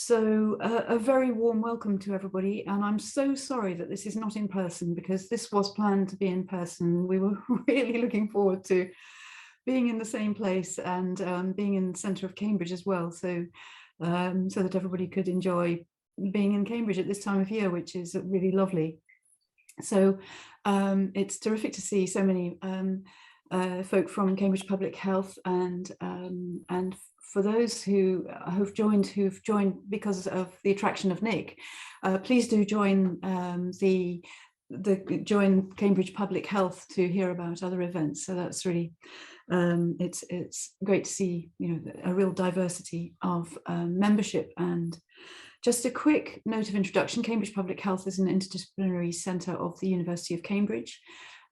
So a very warm welcome to everybody, and I'm so sorry that this is not in person because this was planned to be in person. We were really looking forward to being in the same place and being in the centre of Cambridge as well, so that everybody could enjoy being in Cambridge at this time of year, which is really lovely. So it's terrific to see so many folk from Cambridge Public Health, and for those who have joined, because of the attraction of Nick, please do join join Cambridge Public Health to hear about other events. So that's really it's great to see, you know, a real diversity of membership. And just a quick note of introduction: Cambridge Public Health is an interdisciplinary centre of the University of Cambridge,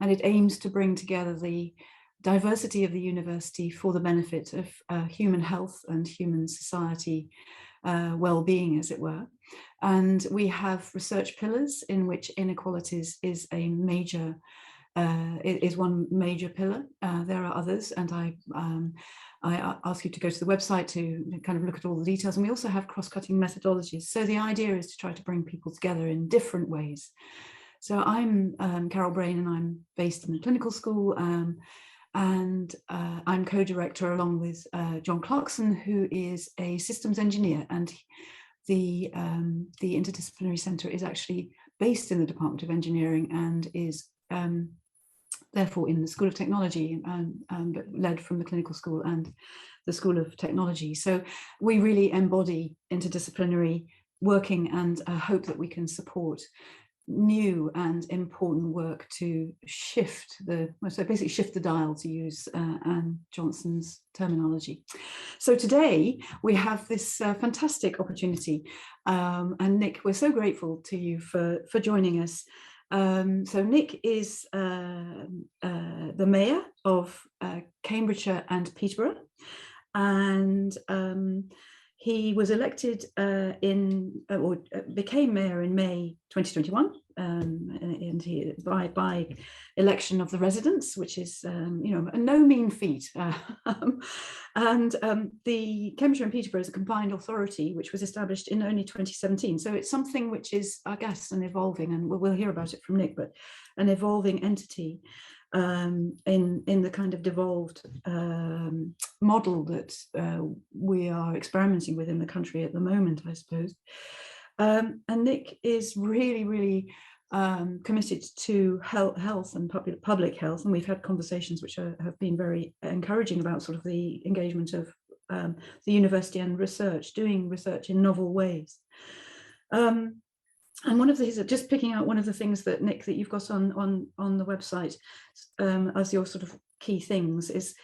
and it aims to bring together the diversity of the university for the benefit of human health and human society well-being, as it were. And we have research pillars in which inequalities is a major is one major pillar. There are others, and I ask you to go to the website to kind of look at all the details. And we also have cross-cutting methodologies. So the idea is to try to bring people together in different ways. So I'm Carol Brain, and I'm based in the clinical school, and I'm co-director along with John Clarkson, who is a systems engineer, and the interdisciplinary centre is actually based in the Department of Engineering and is therefore in the School of Technology, but led from the clinical school and the School of Technology. So we really embody interdisciplinary working, and hope that we can support new and important work to shift basically shift the dial, to use Anne Johnson's terminology. So today we have this fantastic opportunity, and Nick, we're so grateful to you for joining us. So Nick is the Mayor of Cambridgeshire and Peterborough, and he was elected became mayor in May 2021, and he, by election of the residents, which is you know, a no mean feat. And the Cambridgeshire and Peterborough is a combined authority which was established in only 2017. So it's something which is, I guess, an evolving, and we'll hear about it from Nick, but an evolving entity in the kind of devolved model that we are experimenting with in the country at the moment, I suppose. And Nick is really committed to health and public health, and we've had conversations which have been very encouraging about sort of the engagement of the university and doing research in novel ways. And one of these, just picking out one of the things that, Nick, that you've got on the website as your sort of key things is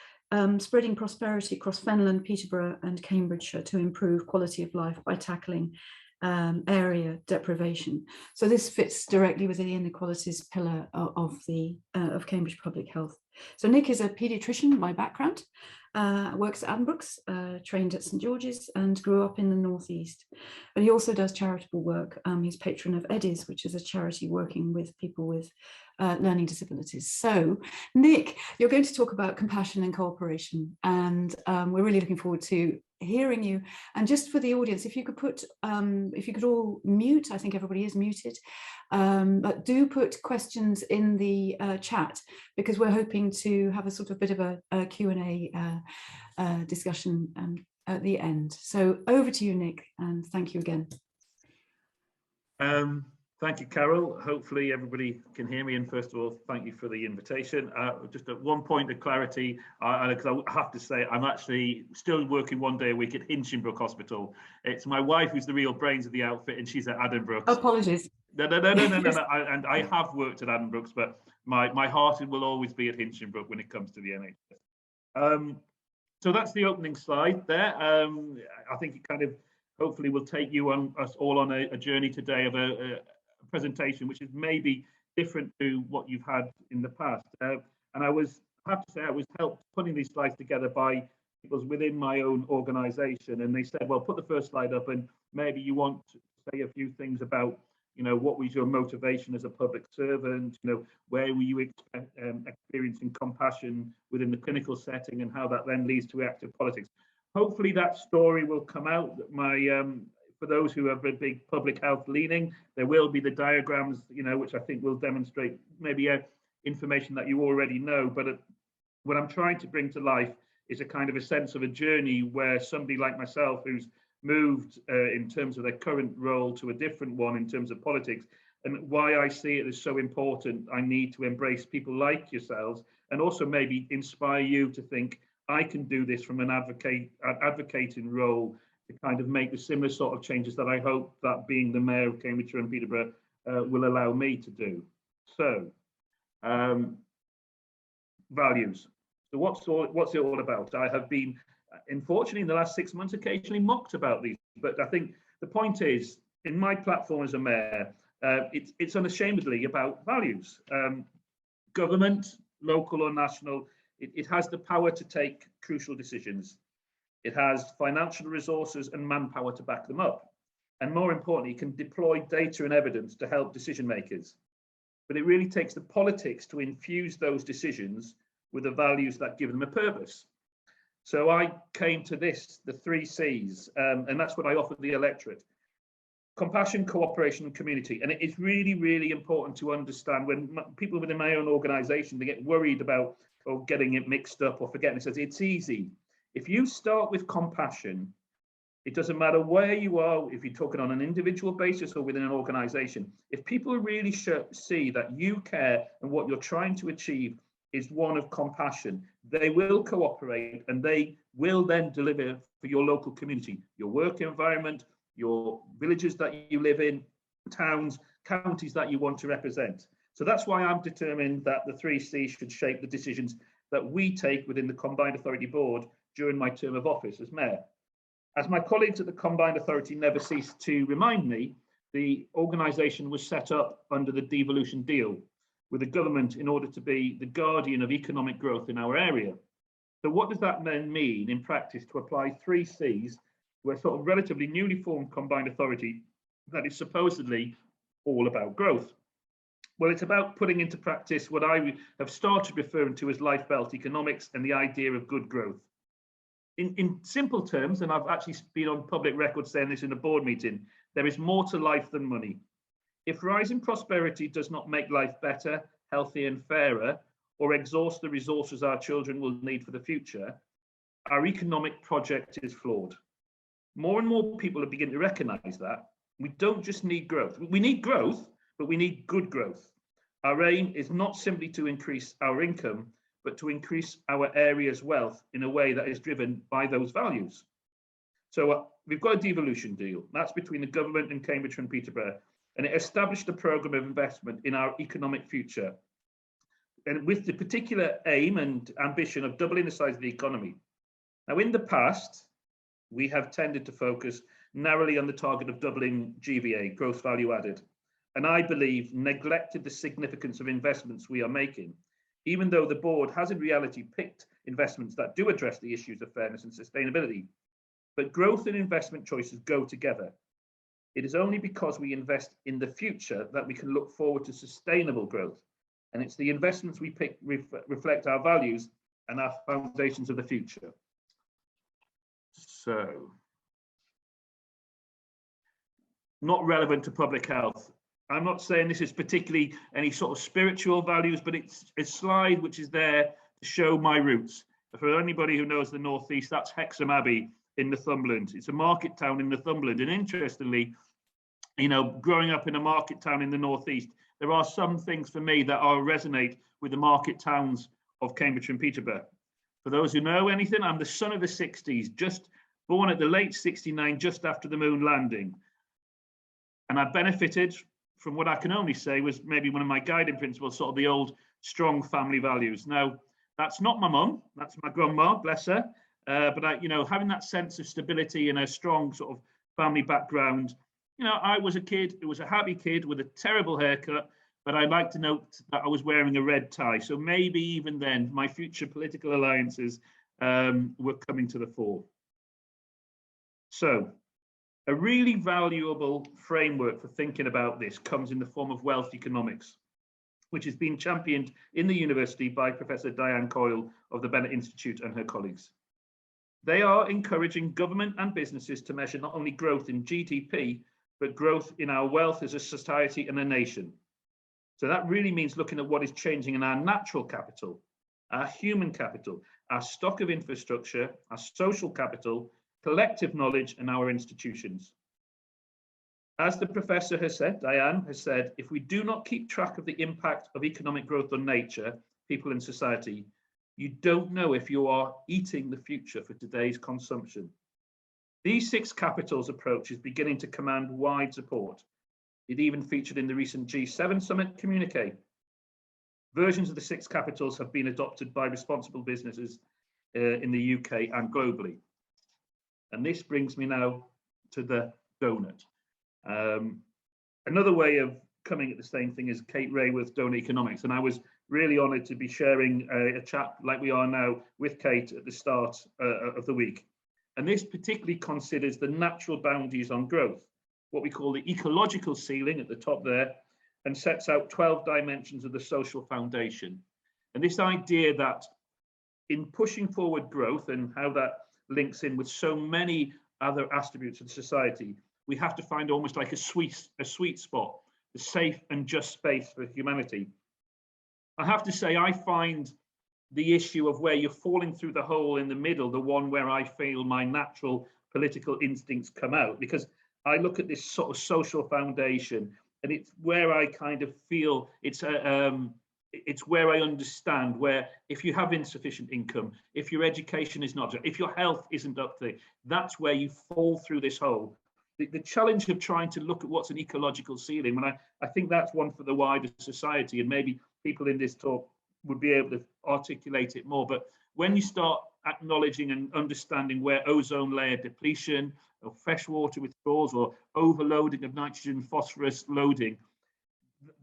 spreading prosperity across Fenland, Peterborough and Cambridgeshire to improve quality of life by tackling area deprivation. So this fits directly within the inequalities pillar of Cambridge Public Health. So Nick is a paediatrician by background, works at Addenbrooke's, trained at St George's, and grew up in the Northeast. But he also does charitable work. He's patron of Eddies, which is a charity working with people with learning disabilities. So Nick, you're going to talk about compassion and cooperation, and we're really looking forward to hearing you. And just for the audience, if you could all mute, I think everybody is muted, but do put questions in the chat, because we're hoping to have a sort of bit of a Q&A discussion at the end. So over to you, Nick, and thank you again. Thank you, Carol. Hopefully everybody can hear me. And first of all, thank you for the invitation. Just at one point of clarity, because I have to say, I'm actually still working one day a week at Hinchinbrook Hospital. It's my wife who's the real brains of the outfit, and she's at Addenbrooke's. Apologies. No. And I have worked at Addenbrooke's, but my heart will always be at Hinchinbrook when it comes to the NHS. So that's the opening slide there. I think it kind of hopefully will take us all on a journey today of a presentation which is maybe different to what you've had in the past. And I have to say I was helped putting these slides together by people within my own organisation, and they said, well, put the first slide up, and maybe you want to say a few things about, you know, what was your motivation as a public servant, you know, where were you experiencing compassion within the clinical setting, and how that then leads to active politics. Hopefully that story will come out. for those who have a big public health leaning, there will be the diagrams, which I think will demonstrate maybe information that you already know. But what I'm trying to bring to life is a kind of a sense of a journey where somebody like myself, who's moved in terms of their current role to a different one in terms of politics, and why I see it as so important. I need to embrace people like yourselves, and also maybe inspire you to think, I can do this from an advocating role to kind of make the similar sort of changes that I hope that being the mayor of Cambridgeshire and Peterborough will allow me to do. So, values. So what's it all about? I have been, unfortunately, in the last 6 months, occasionally mocked about these, but I think the point is, in my platform as a mayor, it's unashamedly about values. Government, local or national, it has the power to take crucial decisions. It has financial resources and manpower to back them up. And more importantly, it can deploy data and evidence to help decision makers. But it really takes the politics to infuse those decisions with the values that give them a purpose. So I came to this, the 3 C's, and that's what I offer the electorate. Compassion, cooperation, and community. And it is really, really important to understand when people within my own organisation, they get worried about getting it mixed up or forgetting. It says it's easy. If you start with compassion, it doesn't matter where you are, if you're talking on an individual basis or within an organisation. If people really see that you care and what you're trying to achieve is one of compassion, they will cooperate and they will then deliver for your local community, your work environment, your villages that you live in, towns, counties that you want to represent. So that's why I'm determined that the 3 C's should shape the decisions that we take within the Combined Authority Board during my term of office as mayor. As my colleagues at the Combined Authority never cease to remind me, the organisation was set up under the devolution deal with the government in order to be the guardian of economic growth in our area. So what does that then mean in practice to apply 3 C's to a sort of relatively newly formed combined authority that is supposedly all about growth? Well, it's about putting into practice what I have started referring to as life belt economics and the idea of good growth. In simple terms, and I've actually been on public record saying this in a board meeting, there is more to life than money. If rising prosperity does not make life better, healthier and fairer, or exhaust the resources our children will need for the future, our economic project is flawed. More and more people are beginning to recognise that. We don't just need growth. We need growth, but we need good growth. Our aim is not simply to increase our income, but to increase our area's wealth in a way that is driven by those values. So we've got a devolution deal. That's between the government and Cambridgeshire and Peterborough, and it established a programme of investment in our economic future, and with the particular aim and ambition of doubling the size of the economy. Now, in the past, we have tended to focus narrowly on the target of doubling GVA, gross value added, and I believe neglected the significance of investments we are making, even though the board has in reality picked investments that do address the issues of fairness and sustainability. But growth and investment choices go together. It is only because we invest in the future that we can look forward to sustainable growth. And it's the investments we pick reflect our values and our foundations of the future. So, not relevant to public health. I'm not saying this is particularly any sort of spiritual values, but it's a slide which is there to show my roots. For anybody who knows the Northeast, that's Hexham Abbey in Northumberland. It's a market town in Northumberland. And interestingly, growing up in a market town in the Northeast, there are some things for me that resonate with the market towns of Cambridgeshire and Peterborough. For those who know anything, I'm the son of the 60s, just born at the late 69, just after the moon landing. And I benefited from what I can only say was maybe one of my guiding principles, sort of the old strong family values. Now, that's not my mum, that's my grandma, bless her. But having that sense of stability and a strong sort of family background, I was a kid, it was a happy kid with a terrible haircut, but I'd like to note that I was wearing a red tie. So maybe even then, my future political alliances were coming to the fore. So, a really valuable framework for thinking about this comes in the form of wealth economics, which has been championed in the university by Professor Diane Coyle of the Bennett Institute and her colleagues. They are encouraging government and businesses to measure not only growth in GDP, but growth in our wealth as a society and a nation. So that really means looking at what is changing in our natural capital, our human capital, our stock of infrastructure, our social capital, collective knowledge, and our institutions. As the professor has said, Diane has said, if we do not keep track of the impact of economic growth on nature, people and society, you don't know if you are eating the future for today's consumption. These 6 capitals approach is beginning to command wide support. It even featured in the recent G7 summit communique. Versions of the 6 capitals have been adopted by responsible businesses in the UK and globally. And this brings me now to the donut. Another way of coming at the same thing is Kate Rayworth, Donut Economics. And I was really honoured to be sharing a chat like we are now with Kate at the start of the week. And this particularly considers the natural boundaries on growth, what we call the ecological ceiling at the top there, and sets out 12 dimensions of the social foundation. And this idea that in pushing forward growth and how that links in with so many other attributes of society, we have to find almost like a sweet spot, a safe and just space for humanity. I have to say, I find the issue of where you're falling through the hole in the middle, the one where I feel my natural political instincts come out, because I look at this sort of social foundation, and it's where I kind of feel it's where I understand where if you have insufficient income, if your education is not, if your health isn't up there, that's where you fall through this hole. The challenge of trying to look at what's an ecological ceiling, and I think that's one for the wider society, and maybe people in this talk would be able to articulate it more. But when you start acknowledging and understanding where ozone layer depletion or freshwater withdrawals or overloading of nitrogen and phosphorus loading,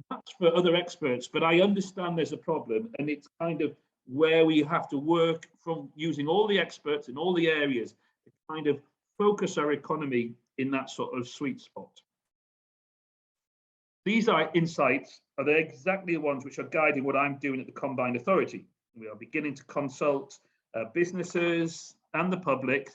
that's for other experts, but I understand there's a problem, and it's kind of where we have to work from using all the experts in all the areas to kind of focus our economy in that sort of sweet spot. These insights are exactly the ones which are guiding what I'm doing at the Combined Authority. We are beginning to consult businesses and the public,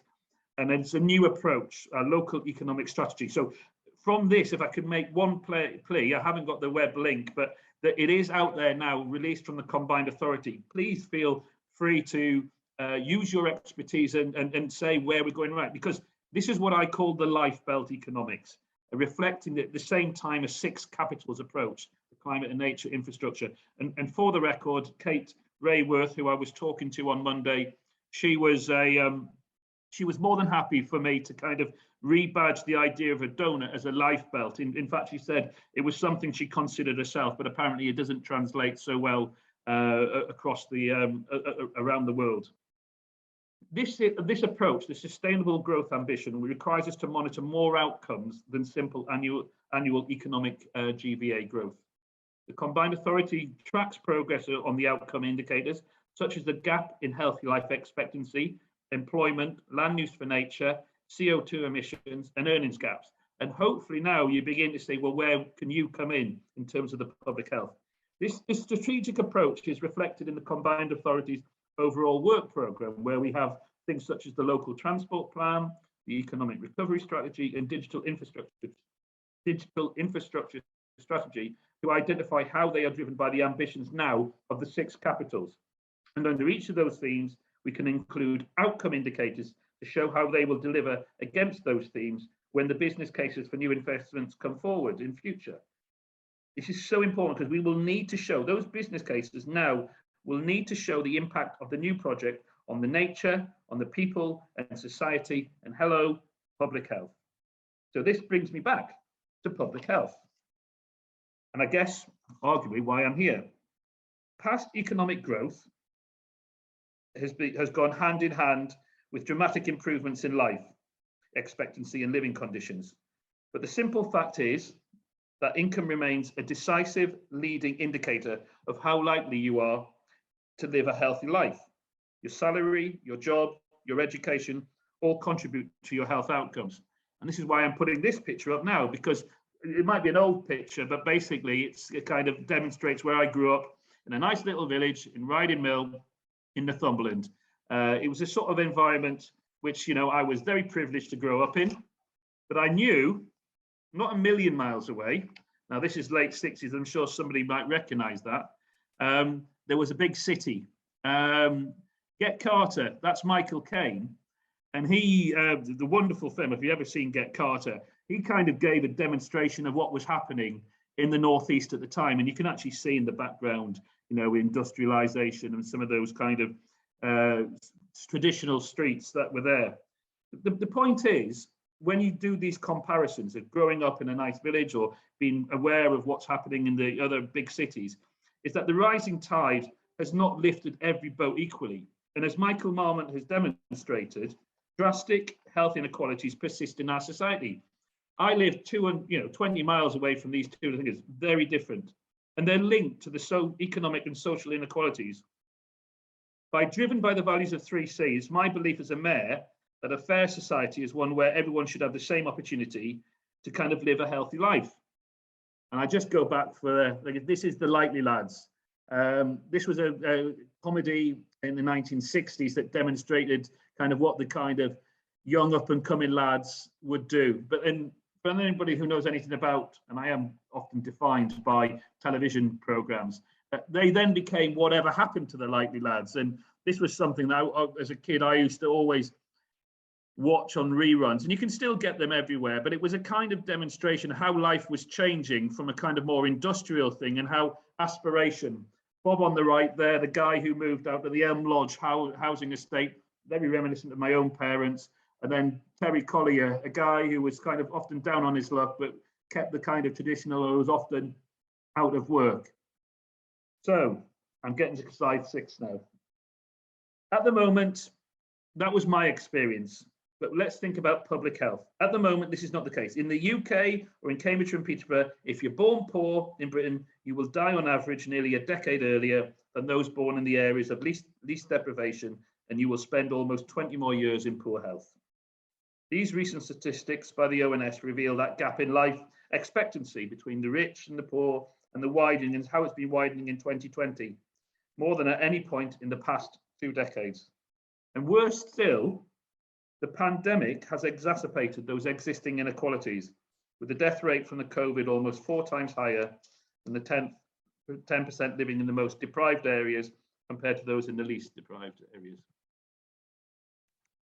and it's a new approach, a local economic strategy. So from this, if I could make one plea, I haven't got the web link, but that it is out there now, released from the Combined Authority. Please feel free to use your expertise and say where we're going right, because this is what I call the life belt economics, reflecting at the same time a 6 capitals approach, the climate and nature infrastructure. And for the record, Kate Rayworth, who I was talking to on Monday, she was more than happy for me to kind of rebadge the idea of a donut as a life belt. In fact, she said it was something she considered herself, but apparently it doesn't translate so well across the around the world. This approach, the sustainable growth ambition, requires us to monitor more outcomes than simple annual economic GVA growth. The Combined Authority tracks progress on the outcome indicators, such as the gap in healthy life expectancy, employment, land use for nature, CO2 emissions, and earnings gaps. And hopefully now you begin to say, well, where can you come in terms of the public health? This strategic approach is reflected in the Combined Authority's overall work programme, where we have things such as the local transport plan, the economic recovery strategy, and digital infrastructure strategy to identify how they are driven by the ambitions now of the 6 capitals. And under each of those themes, we can include outcome indicators to show how they will deliver against those themes when the business cases for new investments come forward in future. This is so important because we will need to show, those business cases now will need to show the impact of the new project on the nature, on the people and society, and hello, public health. So this brings me back to public health. And I guess, arguably, why I'm here. Past economic growth has gone hand in hand with dramatic improvements in life expectancy and living conditions. But the simple fact is that income remains a decisive leading indicator of how likely you are to live a healthy life. Your salary, your job, your education all contribute to your health outcomes. And this is why I'm putting this picture up now, because it might be an old picture, but basically it kind of demonstrates where I grew up in a nice little village in Riding Mill in Northumberland. It was a sort of environment which, you know, I was very privileged to grow up in, but I knew not a million miles away. Now, this is late 60s. I'm sure somebody might recognize that. There was a big city. Get Carter, that's Michael Caine. And he, the wonderful film, if you've ever seen Get Carter, he kind of gave a demonstration of what was happening in the Northeast at the time. And you can actually see in the background, you know, industrialization and some of those kind of traditional streets that were there. The point is, when you do these comparisons of growing up in a nice village or being aware of what's happening in the other big cities, is that the rising tide has not lifted every boat equally. And as Michael Marmont has demonstrated, drastic health inequalities persist in our society. I live 20 miles away from these two things, very different. And they're linked to the economic and social inequalities. Driven by the values of 3Cs, my belief as a mayor that a fair society is one where everyone should have the same opportunity to kind of live a healthy life. And I just go back for, this is The Likely Lads. This was a comedy in the 1960s that demonstrated kind of what the kind of young up and coming lads would do. But then for anybody who knows anything about, and I am often defined by television programs, they then became Whatever Happened to the Likely Lads. And this was something that as a kid, I used to always watch on reruns, and you can still get them everywhere, but it was a kind of demonstration of how life was changing from a kind of more industrial thing, and how aspiration, Bob on the right there, the guy who moved out to the Elm Lodge housing estate, very reminiscent of my own parents, and then Terry Collier, a guy who was kind of often down on his luck, but kept the kind of traditional, or was often out of work. So I'm getting to slide 6 now. At the moment, that was my experience. But let's think about public health. At the moment, this is not the case. In the UK or in Cambridgeshire and Peterborough, if you're born poor in Britain, you will die on average nearly a decade earlier than those born in the areas of least deprivation, and you will spend almost 20 more years in poor health. These recent statistics by the ONS reveal that gap in life expectancy between the rich and the poor, and the widening, and how it's been widening in 2020, more than at any point in the past 2 decades. And worse still, the pandemic has exacerbated those existing inequalities, with the death rate from the COVID almost 4 times higher than the 10% living in the most deprived areas compared to those in the least deprived areas.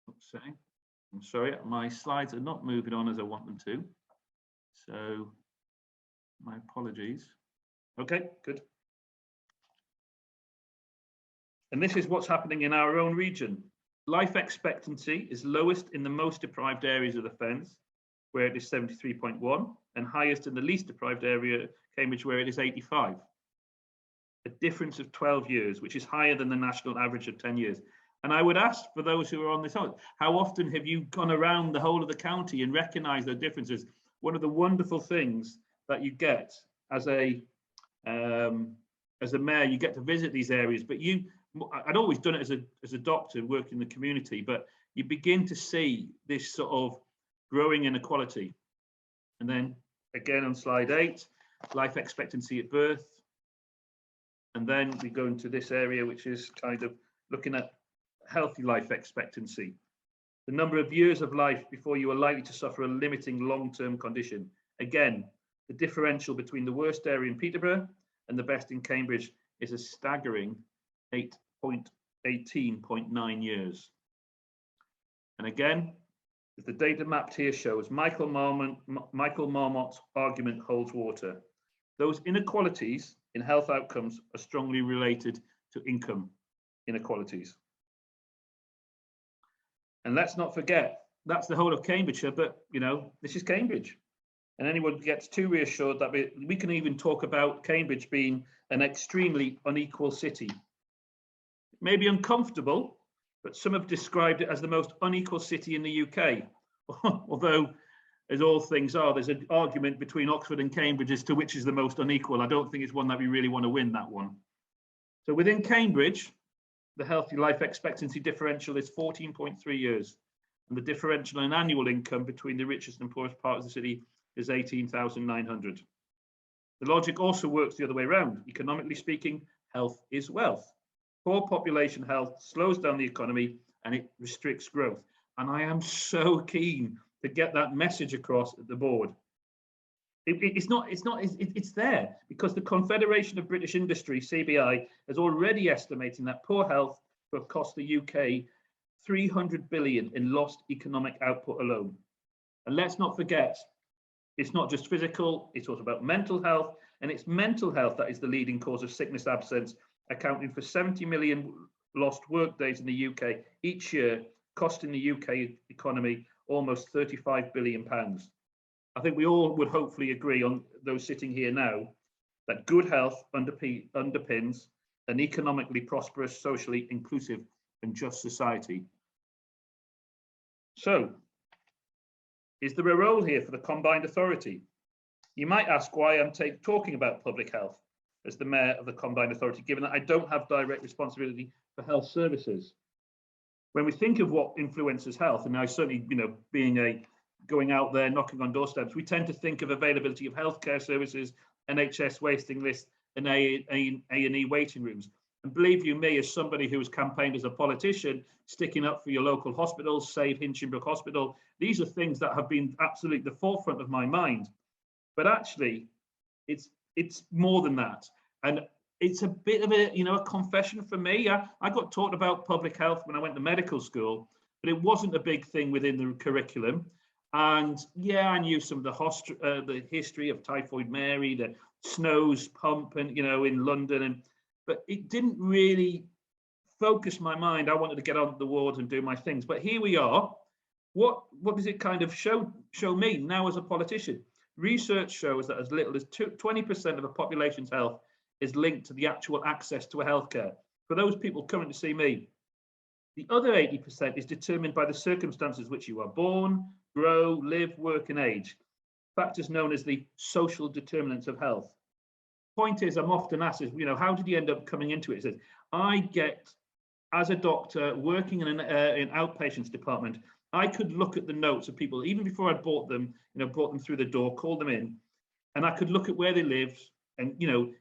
I'm sorry, my slides are not moving on as I want them to. So my apologies. Okay, good. And this is what's happening in our own region. Life expectancy is lowest in the most deprived areas of the Fens, where it is 73.1, and highest in the least deprived area, Cambridge, where it is 85. A difference of 12 years, which is higher than the national average of 10 years. And I would ask for those who are on this, how often have you gone around the whole of the county and recognized the differences? One of the wonderful things that you get as a mayor, you get to visit these areas, but I'd always done it as a doctor working in the community, but you begin to see this sort of growing inequality. And then again on slide 8, life expectancy at birth. And then we go into this area, which is kind of looking at healthy life expectancy. The number of years of life before you are likely to suffer a limiting long-term condition. Again, the differential between the worst area in Peterborough and the best in Cambridge is a staggering 18.9 years. And again, as the data mapped here shows, Michael Marmont's argument holds water. Those inequalities in health outcomes are strongly related to income inequalities. And let's not forget, that's the whole of Cambridgeshire, but you know, this is Cambridge. And anyone gets too reassured that we can even talk about Cambridge being an extremely unequal city. Maybe uncomfortable, but some have described it as the most unequal city in the UK. Although, as all things are, there's an argument between Oxford and Cambridge as to which is the most unequal. I don't think it's one that we really want to win, that one. So within Cambridge, the healthy life expectancy differential is 14.3 years. And the differential in annual income between the richest and poorest part of the city is 18,900. The logic also works the other way around. Economically speaking, health is wealth. Poor population health slows down the economy and it restricts growth. And I am so keen to get that message across at the board. It's there because the Confederation of British Industry, CBI, is already estimating that poor health will cost the UK 300 billion in lost economic output alone. And let's not forget, it's not just physical, it's also about mental health, and it's mental health that is the leading cause of sickness absence, accounting for 70 million lost work days in the UK each year, costing the UK economy almost £35 billion. I think we all would hopefully agree, on those sitting here now, that good health underpins an economically prosperous, socially inclusive and just society. So, is there a role here for the combined authority? You might ask why I'm talking about public health as the mayor of the combined authority, given that I don't have direct responsibility for health services. When we think of what influences health, and I certainly, being going out there knocking on doorsteps, we tend to think of availability of healthcare services, NHS waiting lists, and A&E waiting rooms. And believe you me, as somebody who has campaigned as a politician, sticking up for your local hospitals, save Hinchinbrook Hospital, these are things that have been absolutely the forefront of my mind. But actually, it's more than that. And it's a bit of a confession for me. I got taught about public health when I went to medical school, but it wasn't a big thing within the curriculum. And yeah, I knew some of the history of Typhoid Mary, the Snow's pump, and in London, but it didn't really focus my mind. I wanted to get on the wards and do my things. But here we are. What does it kind of show me now as a politician? Research shows that as little as 20% of a population's health is linked to the actual access to a healthcare. For those people coming to see me, the other 80% is determined by the circumstances which you are born, grow, live, work, and age. Factors known as the social determinants of health. Point is, I'm often asked, how did you end up coming into it? It says, I get, as a doctor working in an outpatients department, I could look at the notes of people, even before I brought them through the door, called them in, and I could look at where they lived. And,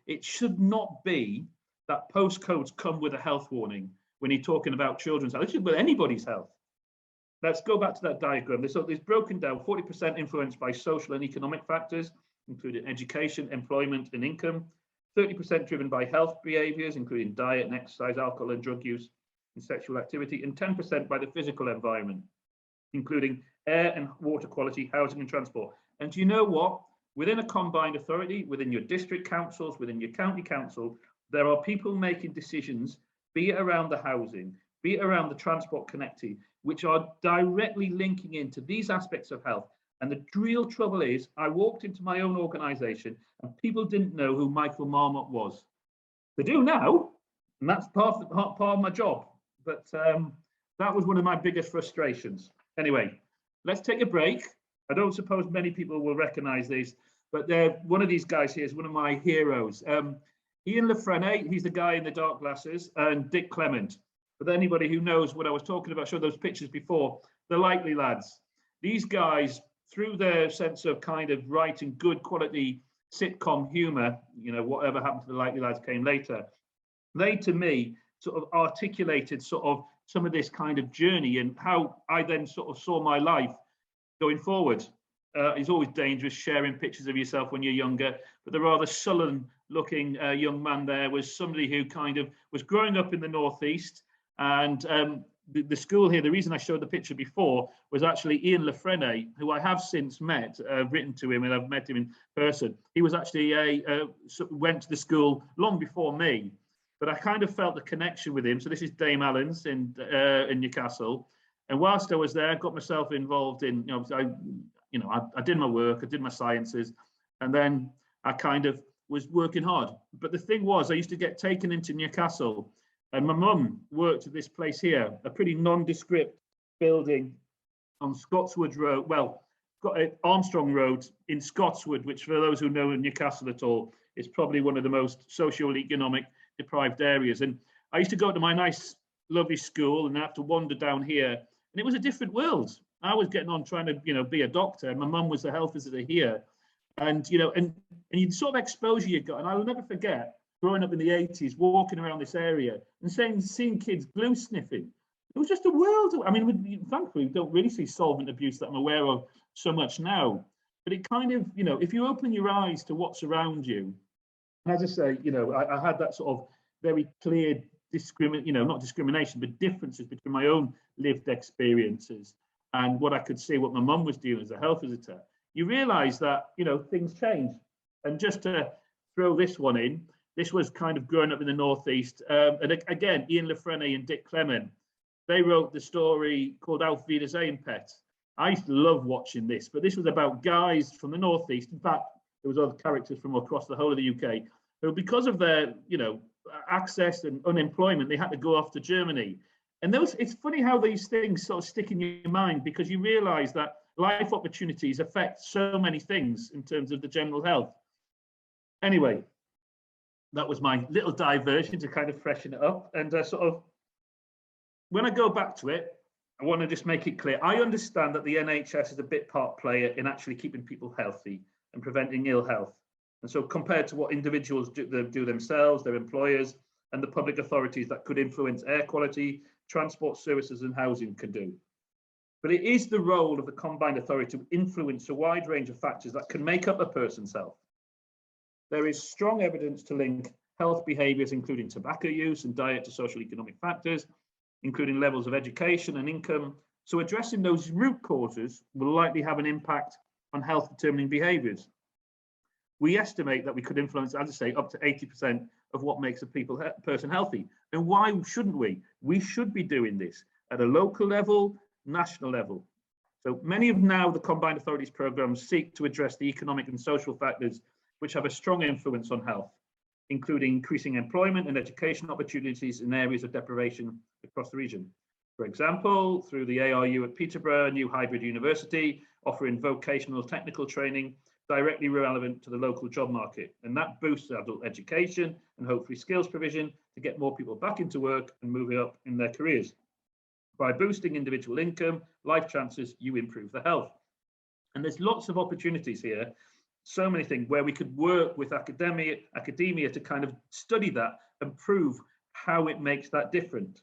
it should not be that postcodes come with a health warning when you're talking about children's health. It should be with anybody's health. Let's go back to that diagram. It's broken down, 40% influenced by social and economic factors, including education, employment, and income. 30% driven by health behaviors, including diet and exercise, alcohol and drug use, and sexual activity, and 10% by the physical environment, including air and water quality, housing and transport. And do you know what? Within a combined authority, within your district councils, within your county council, there are people making decisions, be it around the housing, be it around the transport connectivity, which are directly linking into these aspects of health. And the real trouble is, I walked into my own organisation and people didn't know who Michael Marmot was. They do now, and that's part of my job. But that was one of my biggest frustrations. Anyway, let's take a break. I don't suppose many people will recognise these, but one of these guys here is one of my heroes. Ian Lefrene, he's the guy in the dark glasses, and Dick Clement. But anybody who knows what I was talking about, showed those pictures before, the Likely Lads. These guys, through their sense of kind of writing good quality sitcom humour, whatever happened to the Likely Lads came later, they, to me, sort of articulated sort of some of this kind of journey and how I then sort of saw my life going forward. It's always dangerous sharing pictures of yourself when you're younger, but the rather sullen looking young man there was somebody who kind of was growing up in the Northeast. And the school here, the reason I showed the picture before was actually Ian Lefrene, who I have since met, written to him, and I've met him in person. He was actually went to the school long before me, but I kind of felt the connection with him. So this is Dame Allen's in Newcastle. And whilst I was there, I got myself involved in, I did my work, I did my sciences, and then I kind of was working hard. But the thing was, I used to get taken into Newcastle, and my mum worked at this place here, a pretty nondescript building on Scotswood Road, Armstrong Road in Scotswood, which for those who know Newcastle at all, is probably one of the most socio-economic deprived areas. And I used to go to my nice, lovely school and have to wander down here, and it was a different world. I was getting on trying to, be a doctor, and my mum was the health visitor here. And, and you sort of exposure you got, and I will never forget growing up in the 80s, walking around this area and seeing kids glue sniffing. it was just a world. I mean, thankfully, we don't really see solvent abuse that I'm aware of so much now. But it kind of, if you open your eyes to what's around you, as I say, I had that sort of very clear not discrimination, but differences between my own lived experiences and what I could see, what my mum was doing as a health visitor. You realise that, things change. And just to throw this one in, this was kind of growing up in the Northeast. And again, Ian Lefrene and Dick Clement, they wrote the story called Alfie Pet. I used to love watching this, but this was about guys from the Northeast. In fact, there was other characters from across the whole of the UK who, because of their, access and unemployment, they had to go off to Germany. And it's funny how these things sort of stick in your mind, because you realise that life opportunities affect so many things in terms of the general health. Anyway, that was my little diversion to kind of freshen it up. And when I go back to it, I want to just make it clear. I understand that the NHS is a bit part player in actually keeping people healthy and preventing ill health. And so compared to what individuals do themselves, their employers, and the public authorities that could influence air quality, transport services and housing can do. But it is the role of the combined authority to influence a wide range of factors that can make up a person's health. There is strong evidence to link health behaviours, including tobacco use and diet, to social economic factors, including levels of education and income. So addressing those root causes will likely have an impact on health determining behaviours. We estimate that we could influence, as I say, up to 80% of what makes a person healthy. And why shouldn't we? We should be doing this at a local level, national level. So many of now the combined authorities programmes seek to address the economic and social factors which have a strong influence on health, including increasing employment and education opportunities in areas of deprivation across the region. For example, through the ARU at Peterborough, a new hybrid university offering vocational technical training directly relevant to the local job market. And that boosts adult education and hopefully skills provision to get more people back into work and moving up in their careers. By boosting individual income, life chances, you improve the health. And there's lots of opportunities here, so many things where we could work with academia to kind of study that and prove how it makes that different.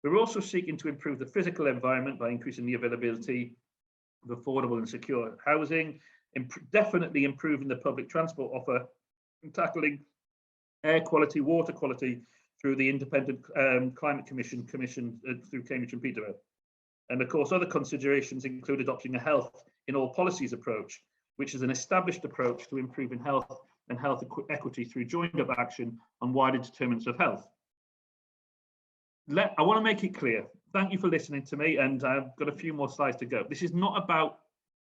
We're also seeking to improve the physical environment by increasing the availability of affordable and secure housing, definitely improving the public transport offer, and tackling air quality, water quality through the Independent Climate Commission through Cambridge and Peterborough. And of course, other considerations include adopting a health in all policies approach, which is an established approach to improving health and health equity through joined up action on wider determinants of health. I want to make it clear. Thank you for listening to me, and I've got a few more slides to go. This is not about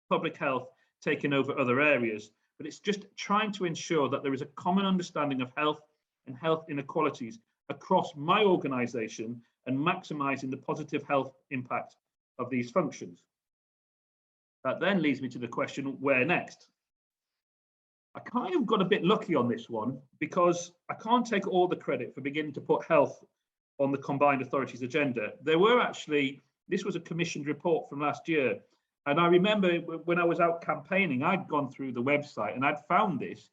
public health taking over other areas, but it's just trying to ensure that there is a common understanding of health and health inequalities across my organisation and maximising the positive health impact of these functions. That then leads me to the question, where next? I kind of got a bit lucky on this one because I can't take all the credit for beginning to put health on the combined authorities agenda. This was a commissioned report from last year. And I remember when I was out campaigning, I'd gone through the website and I'd found this,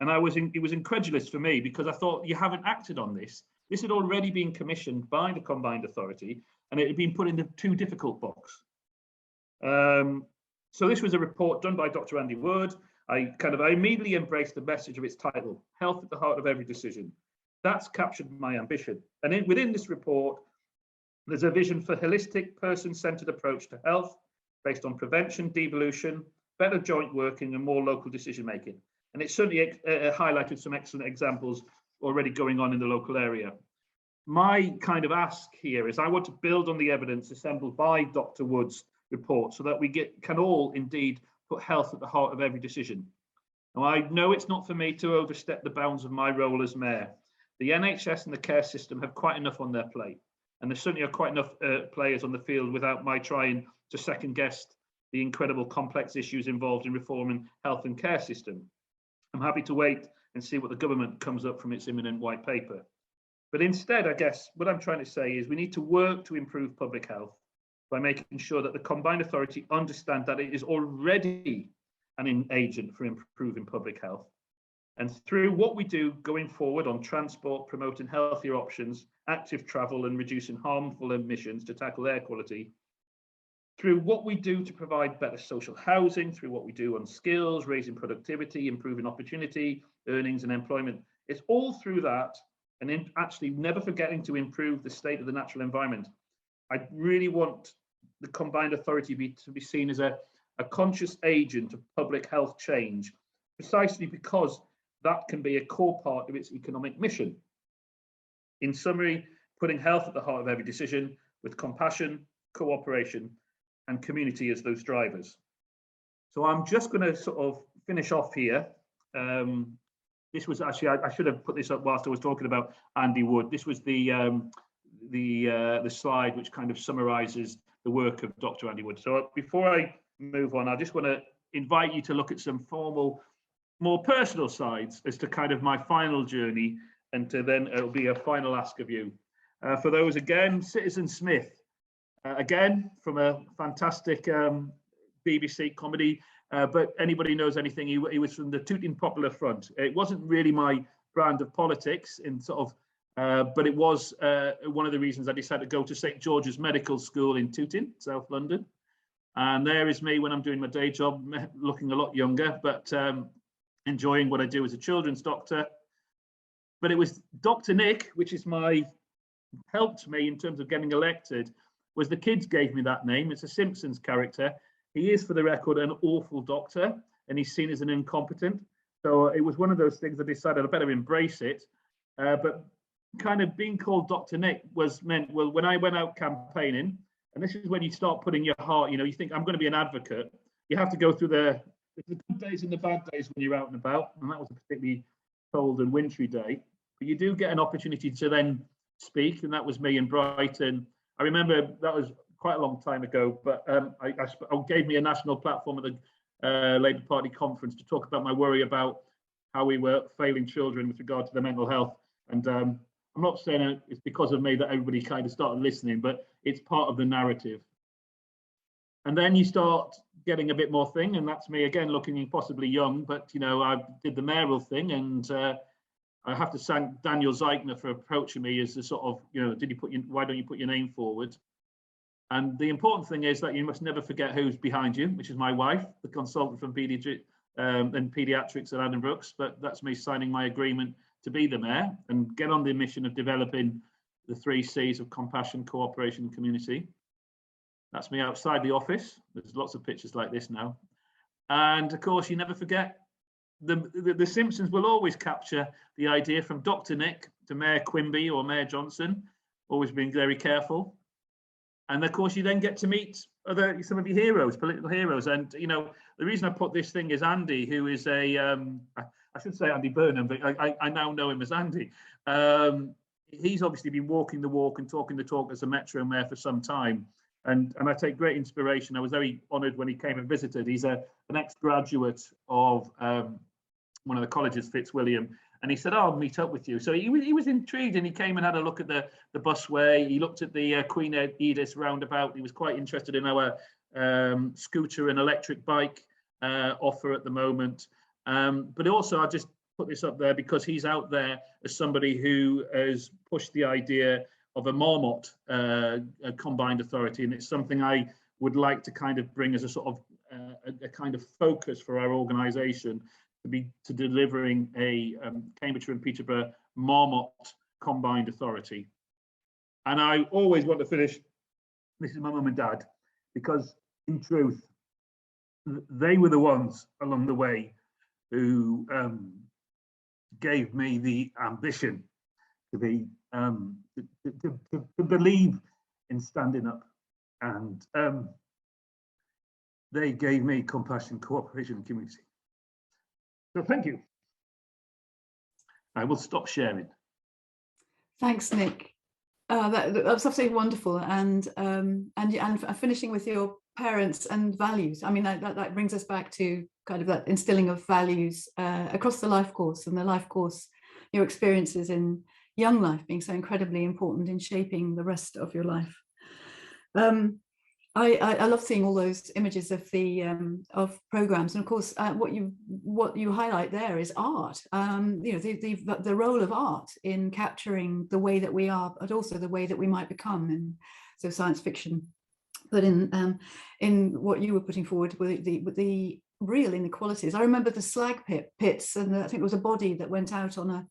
and it was incredulous for me because I thought, you haven't acted on this. This had already been commissioned by the combined authority and it had been put in the too difficult box. So this was a report done by Dr. Andy Wood. I immediately embraced the message of its title, Health at the Heart of Every Decision. That's captured my ambition. And within this report, there's a vision for holistic, person-centered approach to health based on prevention, devolution, better joint working and more local decision making. And it certainly highlighted some excellent examples already going on in the local area. My kind of ask here is I want to build on the evidence assembled by Dr. Wood's report so that we can all indeed put health at the heart of every decision. Now, I know it's not for me to overstep the bounds of my role as mayor. The NHS and the care system have quite enough on their plate, and there certainly are quite enough players on the field without my trying to second guess the incredible complex issues involved in reforming health and care system. I'm happy to wait and see what the government comes up from its imminent white paper. But instead, I guess what I'm trying to say is we need to work to improve public health by making sure that the combined authority understand that it is already an agent for improving public health. And through what we do going forward on transport, promoting healthier options, active travel and reducing harmful emissions to tackle air quality, through what we do to provide better social housing, through what we do on skills, raising productivity, improving opportunity, earnings and employment. It's all through that, and in actually never forgetting to improve the state of the natural environment. I really want the combined authority to be seen as a conscious agent of public health change, precisely because that can be a core part of its economic mission. In summary, putting health at the heart of every decision with compassion, cooperation, and community as those drivers. So I'm just going to sort of finish off here. This was actually, I should have put this up whilst I was talking about Andy Wood. This was the slide which kind of summarizes the work of Dr. Andy Wood. So before I move on, I just want to invite you to look at some formal, more personal sides as to kind of my final journey, and to then it'll be a final ask of you. For those, again, Citizen Smith, again, from a fantastic BBC comedy, but anybody knows anything, he was from the Tooting Popular Front. It wasn't really my brand of politics in sort of, but it was one of the reasons I decided to go to St George's Medical School in Tooting, South London. And there is me when I'm doing my day job, looking a lot younger, but enjoying what I do as a children's doctor. But it was Dr. Nik, which is helped me in terms of getting elected, was the kids gave me that name. It's a Simpsons character. He is, for the record, an awful doctor, and he's seen as an incompetent. So it was one of those things I decided I better embrace it. But kind of being called Dr. Nik meant, well, when I went out campaigning, and this is when you start putting your heart, you think, I'm going to be an advocate. You have to go through the good days and the bad days when you're out and about. And that was a particularly cold and wintry day. But you do get an opportunity to then speak, and that was me in Brighton. I remember that was quite a long time ago, but I gave me a national platform at the Labour Party conference to talk about my worry about how we were failing children with regard to their mental health. And I'm not saying it's because of me that everybody kind of started listening, but it's part of the narrative. And then you start getting a bit more thing, and that's me again looking possibly young, but I did the mayoral thing, and I have to thank Daniel Zeichner for approaching me as the sort of, why don't you put your name forward? And the important thing is that you must never forget who's behind you, which is my wife, the consultant from paediatrics at Addenbrooke's. But that's me signing my agreement to be the mayor and get on the mission of developing the 3 C's of compassion, cooperation, and community. That's me outside the office. There's lots of pictures like this now. And of course, you never forget, the Simpsons will always capture the idea from Dr. Nik to Mayor Quimby or Mayor Johnson, always being very careful. And of course, you then get to meet some of your heroes, political heroes. And, the reason I put this thing is Andy, who is I should say Andy Burnham, but I now know him as Andy. He's obviously been walking the walk and talking the talk as a Metro Mayor for some time. And I take great inspiration. I was very honoured when he came and visited. He's an ex-graduate of one of the colleges, Fitzwilliam, and he said, I'll meet up with you. So he was intrigued, and he came and had a look at the busway. He looked at the Queen Edith roundabout. He was quite interested in our scooter and electric bike offer at the moment. But also, I just put this up there because he's out there as somebody who has pushed the idea of a Marmot combined authority, and it's something I would like to kind of bring as a sort of a kind of focus for our organisation to delivering a Cambridgeshire and Peterborough Marmot combined authority. And I always want to finish. This is my mum and dad, because in truth, they were the ones along the way who gave me the ambition to be to believe in standing up, and they gave me compassion, cooperation, and community. So thank you. I will stop sharing. Thanks, Nick. That's absolutely wonderful, and finishing with your parents and values. I mean, that brings us back to kind of that instilling of values across the life course, and the life course, your experiences in young life being so incredibly important in shaping the rest of your life. I love seeing all those images of the programs, and of course what you highlight there is art. You know, the role of art in capturing the way that we are, but also the way that we might become. And so science fiction, but in what you were putting forward with the real inequalities. I remember the slag pits, and I think it was a body that went out on a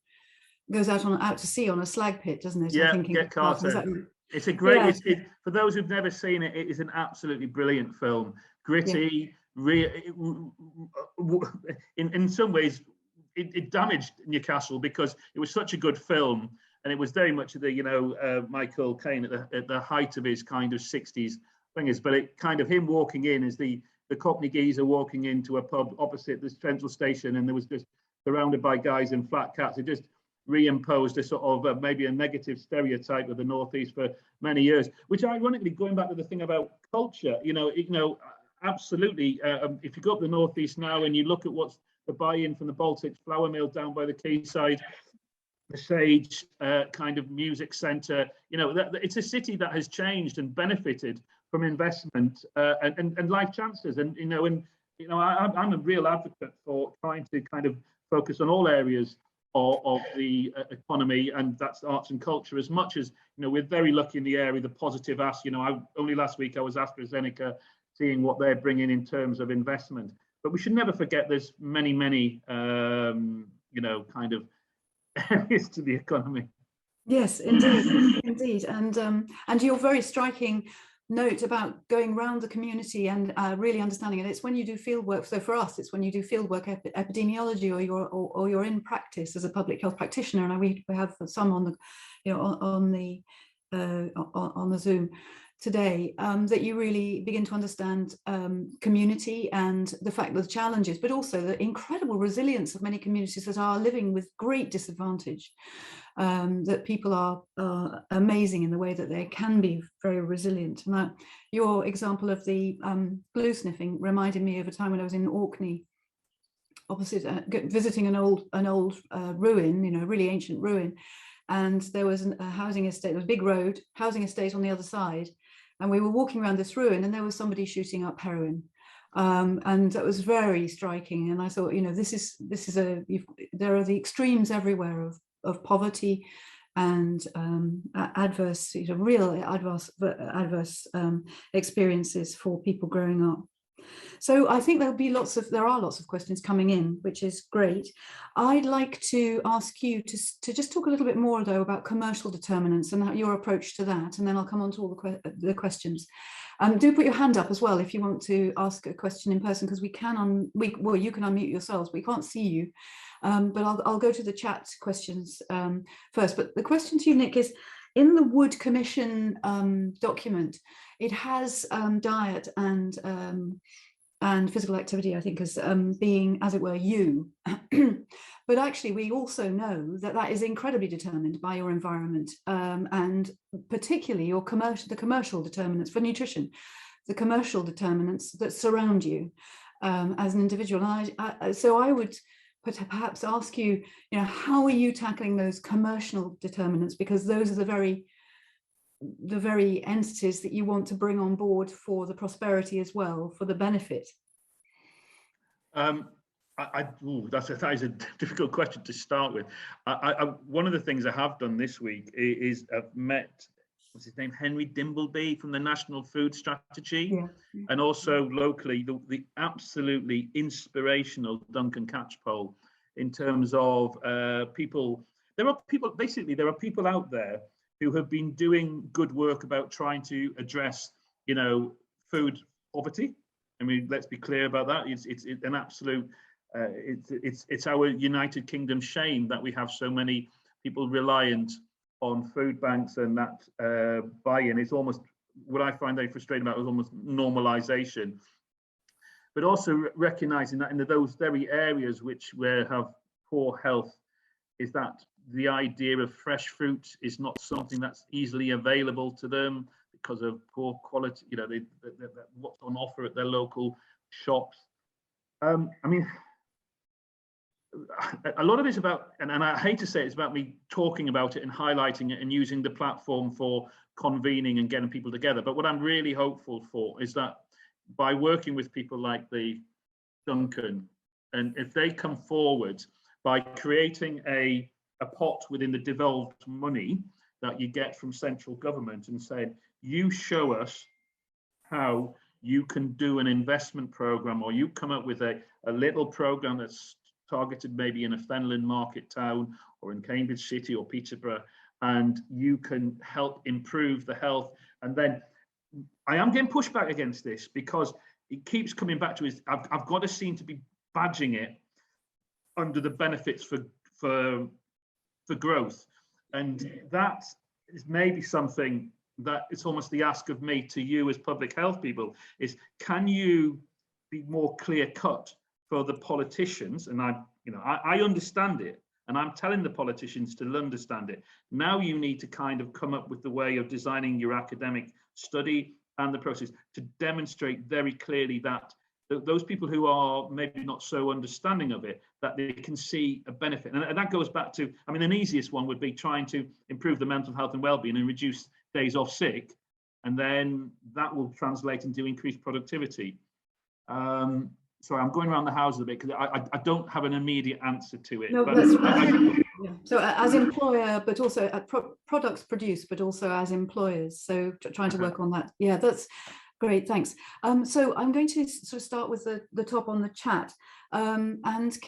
out to sea on a slag pit, doesn't it? Yeah, I think Get Carter. It's a great, yeah. For those who've never seen it, it is an absolutely brilliant film. Gritty, in some ways, it damaged Newcastle because it was such a good film, and it was very much the Michael Caine at the height of his kind of 60s things. But it kind of him walking in as the Cockney geezer walking into a pub opposite the central station, and there was just surrounded by guys in flat caps. It just reimposed a sort of maybe a negative stereotype of the Northeast for many years, which ironically, going back to the thing about culture, absolutely. If you go up the Northeast now and you look at what's the buy-in from the Baltics flour mill down by the quayside, the Sage kind of music centre, it's a city that has changed and benefited from investment and life chances. And I'm a real advocate for trying to kind of focus on all areas of the economy, and that's arts and culture, as much as we're very lucky in the area, the positive only last week I was AstraZeneca, seeing what they're bringing in terms of investment. But we should never forget there's many kind of areas to the economy. Yes, indeed, indeed. And your very striking note about going around the community and really understanding it. It's when you do field work. So for us, it's when you do field work, epidemiology, or you're in practice as a public health practitioner. And we have some on the, on the Zoom today, that you really begin to understand community and the fact that the challenges, but also the incredible resilience of many communities that are living with great disadvantage. That people are amazing in the way that they can be very resilient. And that your example of the glue sniffing reminded me of a time when I was in Orkney, opposite visiting an old ruin, a really ancient ruin, and there was a housing estate. There was a big road, housing estate on the other side, and we were walking around this ruin, and there was somebody shooting up heroin. And that was very striking. And I thought, there are the extremes everywhere of poverty and adverse, real adverse experiences for people growing up. So I think there are lots of questions coming in, which is great. I'd like to ask you to just talk a little bit more, though, about commercial determinants and your approach to that, and then I'll come on to all the questions. Do put your hand up as well if you want to ask a question in person, because you can unmute yourselves. We can't see you, but I'll go to the chat questions first. But the question to you, Nick, is in the Wood Commission document, it has diet and physical activity, I think, as being, as it were, you. But actually, we also know that is incredibly determined by your environment, and particularly the commercial determinants for nutrition, the commercial determinants that surround you as an individual. And so I would perhaps ask you, how are you tackling those commercial determinants? Because those are the very entities that you want to bring on board for the prosperity as well, for the benefit. That is a difficult question to start with. One of the things I have done this week is I've met, what's his name, Henry Dimbleby from the National Food Strategy, and also locally the absolutely inspirational Duncan Catchpole in terms of people. There are people out there who have been doing good work about trying to address, food poverty. I mean, let's be clear about that. It's an absolute. It's our United Kingdom shame that we have so many people reliant on food banks and that buy-in. It's almost, what I find very frustrating about it is almost normalization. But also recognizing that in those very areas where have poor health, is that the idea of fresh fruit is not something that's easily available to them because of poor quality, what's on offer at their local shops. I mean, a lot of it's about, and I hate to say it, it's about me talking about it and highlighting it and using the platform for convening and getting people together. But what I'm really hopeful for is that by working with people like the Duncan, and if they come forward by creating a pot within the devolved money that you get from central government and saying, you show us how you can do an investment program, or you come up with a little program that's targeted maybe in a Fenland market town or in Cambridge City or Peterborough, and you can help improve the health. And then I am getting pushback against this because it keeps coming back to is I've got to seem to be badging it under the benefits for growth, and that is maybe something that it's almost the ask of me to you as public health people is, can you be more clear cut for the politicians? And I understand it, and I'm telling the politicians to understand it. Now you need to kind of come up with the way of designing your academic study and the process to demonstrate very clearly that those people who are maybe not so understanding of it, that they can see a benefit. And that goes back to, I mean, an easiest one would be trying to improve the mental health and well-being and reduce days off sick, and then that will translate into increased productivity. Sorry, I'm going around the houses a bit because I don't have an immediate answer to it. No, but that's yeah. So as employer, but also products produced, but also as employers. So trying to work on that. Yeah, that's great. Thanks. So I'm going to sort of start with the top on the chat. And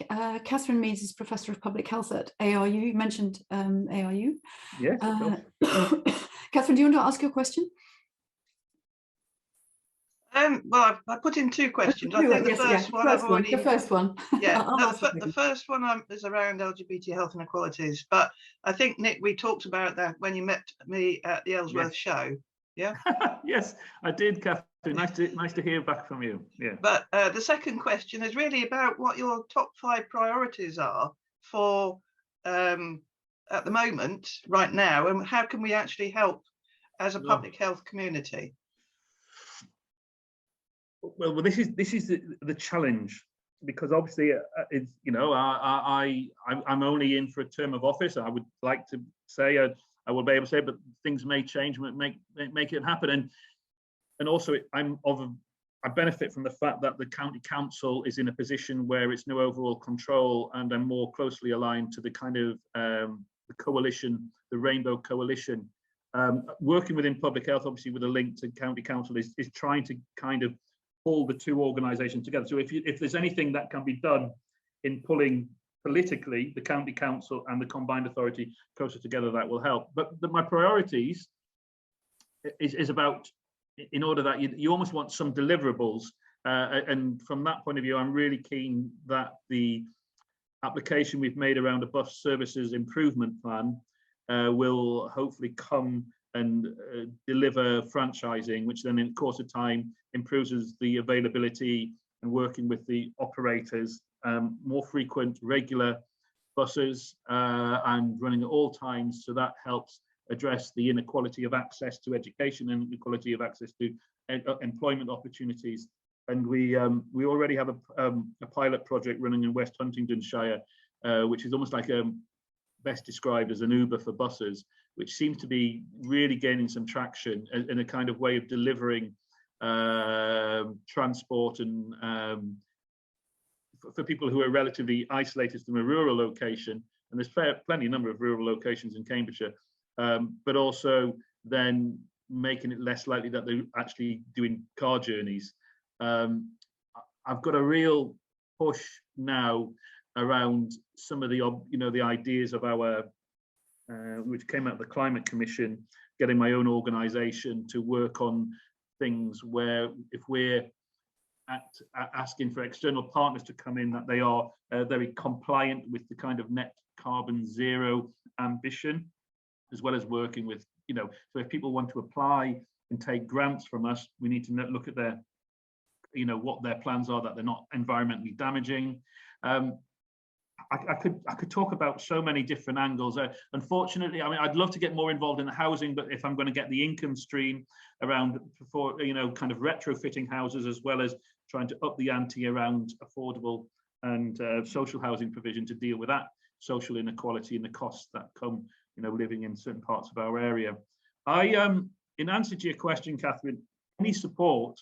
Catherine Meads is Professor of Public Health at ARU. You mentioned ARU. Yes. Catherine, do you want to ask your question? Well, I put in two questions. I think the first one. Yeah, the first one is around LGBT health inequalities. But I think, Nick, we talked about that when you met me at the Ellsworth show. Yeah. Yes, I did, Catherine. Nice to hear back from you. Yeah. But the second question is really about what your top 5 priorities are for at the moment, right now, and how can we actually help as a public health community? Well, this is the challenge, because obviously it's, I'm only in for a term of office. I would like to say I will be able to say, but things may change and make it happen. And also I benefit from the fact that the county council is in a position where it's no overall control, and I'm more closely aligned to the kind of the coalition, the Rainbow Coalition. Working within public health, obviously with a link to county council, is trying to kind of pull the two organisations together. So if there's anything that can be done in pulling politically the county council and the combined authority closer together, that will help. But my priorities is about, in order that you almost want some deliverables, and from that point of view, I'm really keen that the application we've made around a bus services improvement plan will hopefully come and deliver franchising, which then in the course of time improves the availability and working with the operators, more frequent, regular buses, and running at all times. So that helps address the inequality of access to education and inequality of access to employment opportunities. And we already have a pilot project running in West Huntingdonshire, which is almost like best described as an Uber for buses, which seems to be really gaining some traction in a kind of way of delivering transport and for people who are relatively isolated from a rural location. And there's plenty number of rural locations in Cambridgeshire, but also then making it less likely that they're actually doing car journeys. I've got a real push now around some of the ideas of our which came out of the Climate Commission, getting my own organisation to work on things where if we're asking for external partners to come in, that they are very compliant with the kind of net carbon zero ambition, as well as working with, so if people want to apply and take grants from us, we need to look at their, what their plans are, that they're not environmentally damaging. I could talk about so many different angles. Unfortunately, I mean, I'd love to get more involved in the housing, but if I'm going to get the income stream around for kind of retrofitting houses, as well as trying to up the ante around affordable and social housing provision to deal with that social inequality and the costs that come, living in certain parts of our area. In answer to your question, Catherine, any support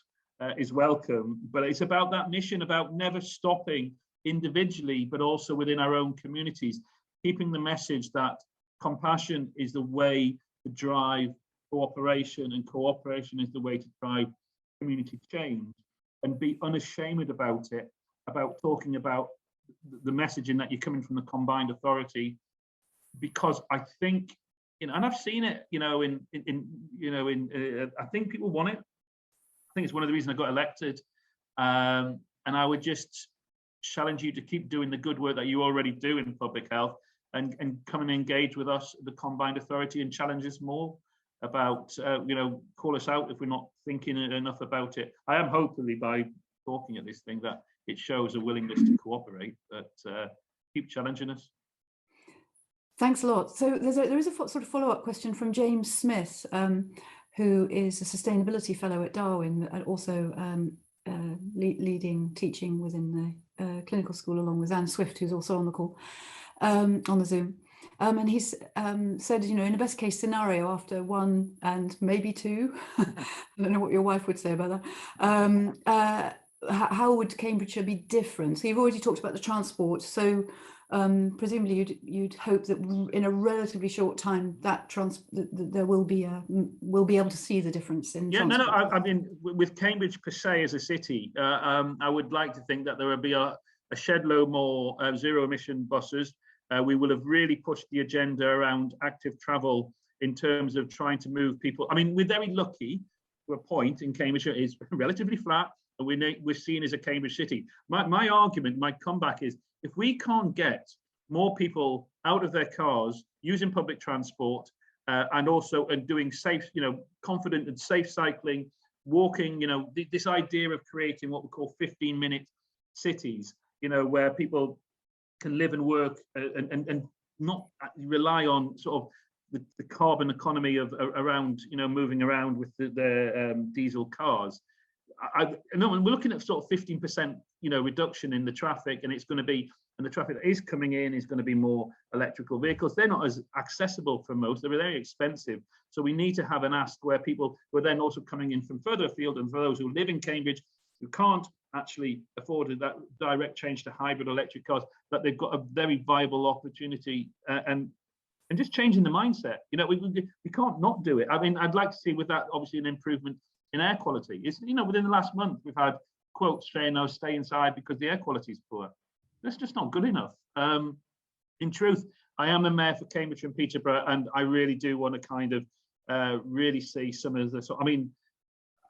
is welcome, but it's about that mission, about never stopping individually, but also within our own communities, keeping the message that compassion is the way to drive cooperation, and cooperation is the way to drive community change, and be unashamed about it, about talking about the messaging that you're coming from the combined authority, because I think, and I've seen it, I think people want it. I think it's one of the reasons I got elected, and I would just challenge you to keep doing the good work that you already do in public health, and come and engage with us, the combined authority, and challenge us more about, call us out if we're not thinking enough about it. I am hopefully, by talking at this thing, that it shows a willingness to cooperate, but keep challenging us. Thanks a lot. So there is a sort of follow-up question from James Smith, who is a sustainability fellow at Darwin, and also leading teaching within the clinical school, along with Anne Swift, who's also on the call, on the Zoom. And he's said, in a best case scenario, after 1 and maybe 2, I don't know what your wife would say about that, how would Cambridgeshire be different? So you've already talked about the transport. So presumably you'd hope that in a relatively short time that there will be we'll be able to see the difference in transport. I mean, with Cambridge per se as a city, I would like to think that there will be a shed load more zero emission buses. We will have really pushed the agenda around active travel in terms of trying to move people. I mean, we're very lucky to a point in Cambridgeshire. It's relatively flat, and we're seen as a Cambridge city. My argument, my comeback is, if we can't get more people out of their cars, using public transport, and also doing safe, confident and safe cycling, walking, this idea of creating what we call 15-minute cities, where people can live and work and not rely on sort of the carbon economy of around, moving around with their diesel cars. No, and we're looking at sort of 15%, reduction in the traffic, and it's going to be, and the traffic that is coming in is going to be more electrical vehicles. They're not as accessible for most; they're very expensive. So we need to have an ask where people who are then also coming in from further afield, and for those who live in Cambridge who can't actually afford that direct change to hybrid electric cars, that they've got a very viable opportunity, and just changing the mindset. We can't not do it. I mean, I'd like to see with that obviously an improvement in air quality. It's, within the last month we've had quotes saying, "No, stay inside because the air quality is poor." That's just not good enough. In truth, I am the mayor for Cambridgeshire and Peterborough, and I really do want to kind of really see some of the. I mean,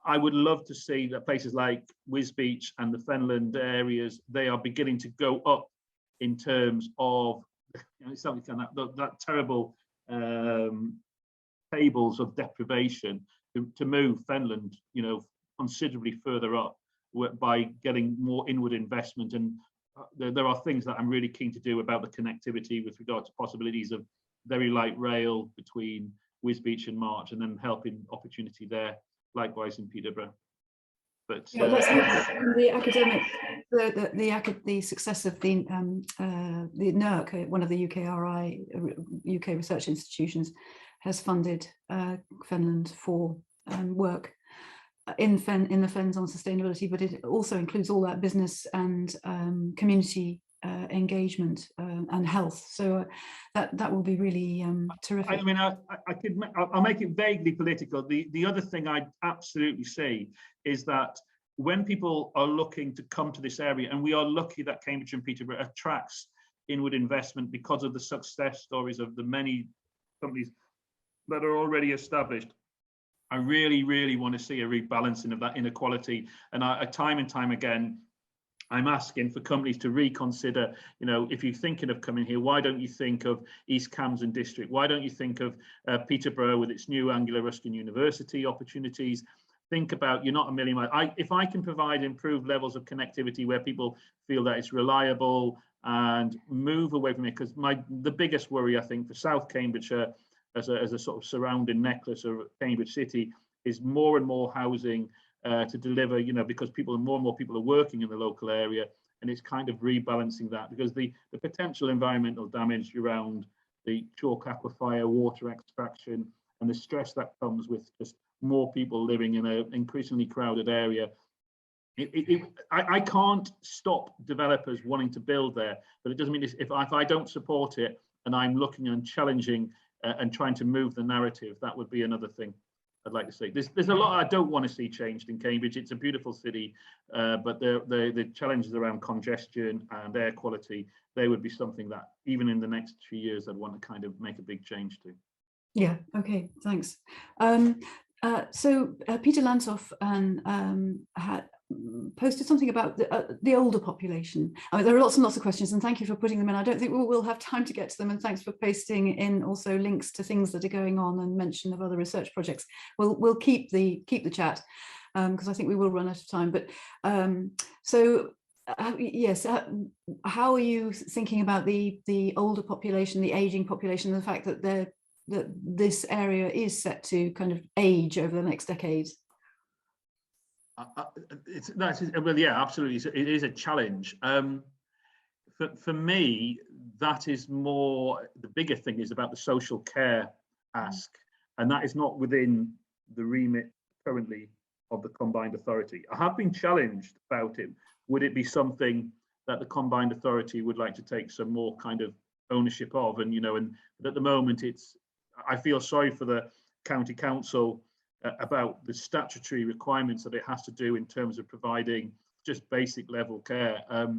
I would love to see that places like Wisbech and the Fenland areas, they are beginning to go up in terms of, it's something like that terrible tables of deprivation to move Fenland, considerably further up by getting more inward investment. And there are things that I'm really keen to do about the connectivity with regard to possibilities of very light rail between Wisbech and March, and then helping opportunity there, likewise in Peterborough. But let's hope the academic, the success of the NERC, one of the UK research institutions, has funded Fenland for work in the Fens on sustainability, but it also includes all that business and community engagement and health. So that will be really terrific. I mean, I'll make it vaguely political. The other thing I absolutely see is that when people are looking to come to this area, and we are lucky that Cambridge and Peterborough attracts inward investment because of the success stories of the many companies that are already established. I really, really want to see a rebalancing of that inequality. And time and time again, I'm asking for companies to reconsider, if you're thinking of coming here, why don't you think of East Camden District? Why don't you think of Peterborough with its new Anglia Ruskin University opportunities? Think about, you're not a million miles. If I can provide improved levels of connectivity where people feel that it's reliable and move away from it, because the biggest worry, I think, for South Cambridgeshire as a sort of surrounding necklace of Cambridge City is more and more housing to deliver, because more and more people are working in the local area, and it's kind of rebalancing that, because the potential environmental damage around the chalk aquifer, water extraction, and the stress that comes with just more people living in an increasingly crowded area. I can't stop developers wanting to build there, but it doesn't mean if I don't support it and I'm looking and challenging and trying to move the narrative, that would be another thing I'd like to say. There's a lot I don't want to see changed in Cambridge. It's a beautiful city, but the challenges around congestion and air quality, they would be something that even in the next few years I'd want to kind of make a big change to. Yeah, okay, thanks. So Peter Lantoff had posted something about the older population. I mean, there are lots and lots of questions, and thank you for putting them in. I don't think we'll have time to get to them, and thanks for pasting in also links to things that are going on and mention of other research projects. We'll keep the chat because I think we will run out of time. But yes, how are you thinking about the older population, the aging population, and the fact that this area is set to kind of age over the next decade? Well, yeah, absolutely. It is a challenge. For me, that is more, the bigger thing is about the social care ask, and that is not within the remit currently of the Combined Authority. I have been challenged about it. Would it be something that the Combined Authority would like to take some more kind of ownership of? And but at the moment, I feel sorry for the county council about the statutory requirements that it has to do in terms of providing just basic level care. I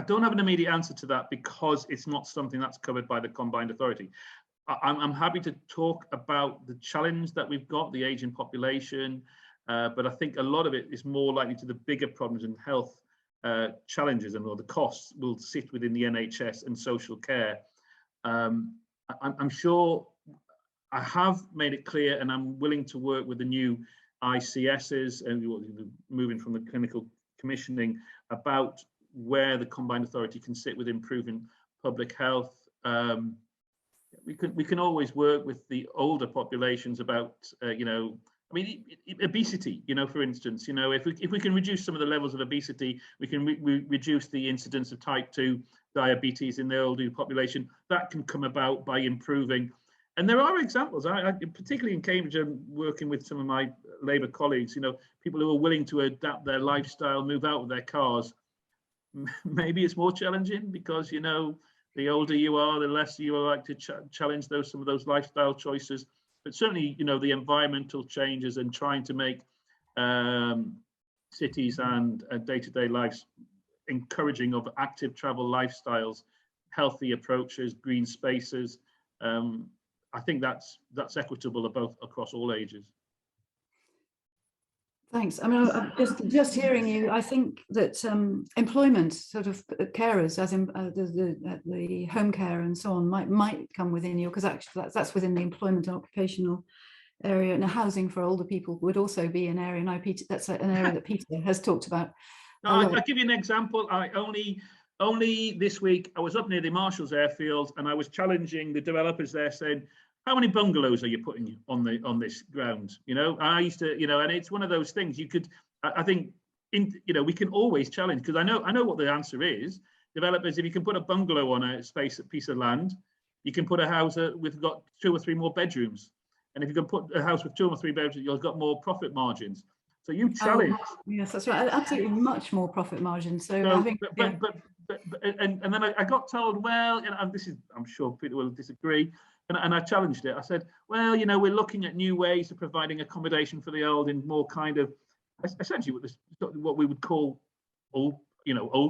don't have an immediate answer to that because it's not something that's covered by the Combined Authority. I'm happy to talk about the challenge that we've got, the ageing population, but I think a lot of it is more likely to the bigger problems in health challenges, and or the costs will sit within the NHS and social care. I'm sure I have made it clear, and I'm willing to work with the new ICSs and moving from the clinical commissioning about where the Combined Authority can sit with improving public health. We can always work with the older populations about obesity. For instance, if we can reduce some of the levels of obesity, we can reduce the incidence of type 2 diabetes in the older population. That can come about by improving. And there are examples, particularly in Cambridge, I'm working with some of my Labour colleagues, people who are willing to adapt their lifestyle, move out of their cars. Maybe it's more challenging because, the older you are, the less you like to challenge some of those lifestyle choices. But certainly, the environmental changes and trying to make cities and day-to-day lives encouraging of active travel lifestyles, healthy approaches, green spaces. I think that's equitable across all ages. Thanks. I mean, just hearing you, I think that employment, sort of carers, as in the home care and so on, might come within you, because actually that's within the employment and occupational area. And housing for older people would also be an area. Now, Peter, that's an area that Peter has talked about. No, I'll give you an example. Only this week I was up near the Marshalls airfield, and I was challenging the developers there, saying, how many bungalows are you putting on this ground? I used to, and it's one of those things you could, I think, we can always challenge, because I know what the answer is. Developers, if you can put a bungalow on a piece of land, you can put a house with got 2 or 3 more bedrooms. And if you can put a house with 2 or 3 bedrooms, you've got more profit margins. So you challenge. Oh, yes, that's right. Absolutely, much more profit margins. So I think, and then I got told, well, and this is, I'm sure Peter will disagree, and I challenged it. I said, well, we're looking at new ways of providing accommodation for the old in more kind of, essentially what we would call old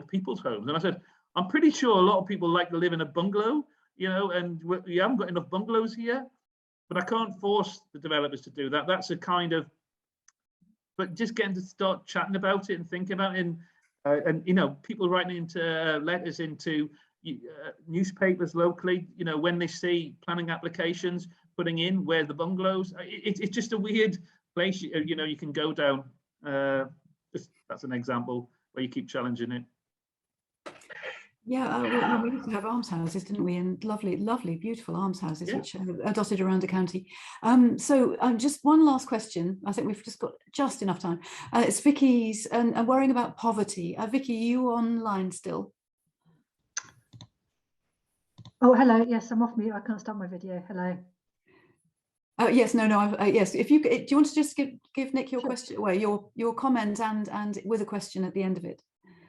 people's homes. And I said, I'm pretty sure a lot of people like to live in a bungalow, and we haven't got enough bungalows here, but I can't force the developers to do that. That's a kind of, but just getting to start chatting about it and thinking about it, and people writing into letters into newspapers locally, when they see planning applications, putting in where the bungalows. It's just a weird place, you can go down. That's an example where you keep challenging it. Yeah, we used to have almshouses, didn't we? And lovely, lovely, beautiful almshouses, which are dotted around the county. So just one last question. I think we've just got just enough time. It's Vicky's and worrying about poverty. Vicky, are you online still? Oh, hello. Yes, I'm off mute. I can't start my video. Hello. Yes, no. Yes, if you do, you want to just give Nick your question, well, your comment and with a question at the end of it.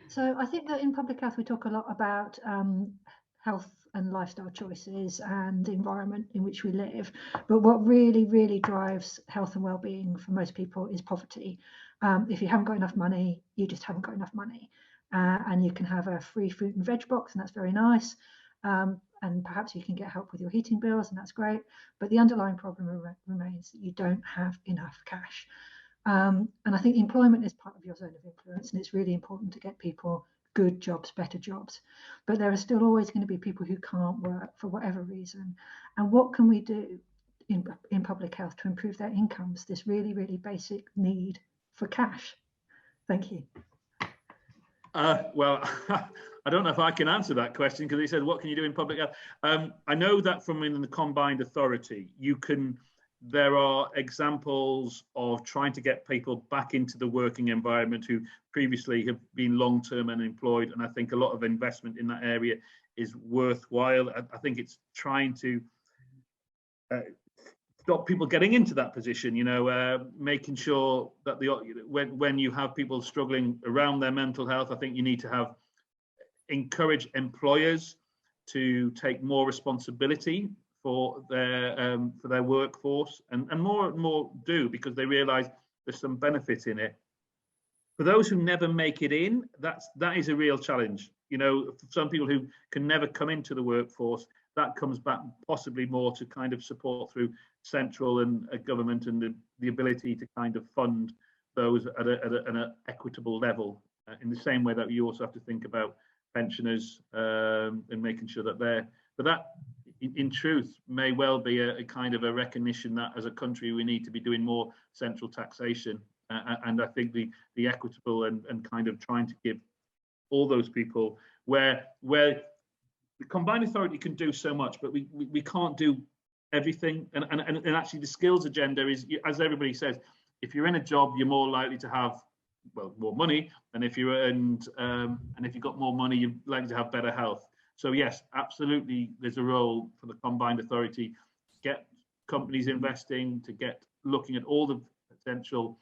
So I think that in public health we talk a lot about health and lifestyle choices and the environment in which we live. But what really, really drives health and well-being for most people is poverty. If you haven't got enough money, you just haven't got enough money. And you can have a free fruit and veg box, and that's very nice. And perhaps you can get help with your heating bills, and that's great. But the underlying problem remains that you don't have enough cash. And I think employment is part of your zone of influence, and it's really important to get people good jobs, better jobs. But there are still always going to be people who can't work for whatever reason. And what can we do in public health to improve their incomes, this really, really basic need for cash? Thank you. Well, I don't know if I can answer that question, because he said, what can you do in public health? I know that from in the combined authority, there are examples of trying to get people back into the working environment who previously have been long-term unemployed. And I think a lot of investment in that area is worthwhile. I think it's trying to stop people getting into that position, making sure that when you have people struggling around their mental health, I think you need to encourage employers to take more responsibility for their workforce, and more do, because they realise there's some benefit in it. For those who never make it in, that is a real challenge. For some people who can never come into the workforce, that comes back possibly more to kind of support through central and government, and the ability to kind of fund those at an equitable level. In the same way that you also have to think about pensioners and making sure that that in truth may well be a kind of a recognition that as a country we need to be doing more central taxation, and I think the equitable and kind of trying to give all those people where the combined authority can do so much, but we can't do everything, and actually the skills agenda is, as everybody says, if you're in a job you're more likely to have more money, and if you've got more money you're likely to have better health. So yes, absolutely, there's a role for the combined authority to get companies investing, to get looking at all the potential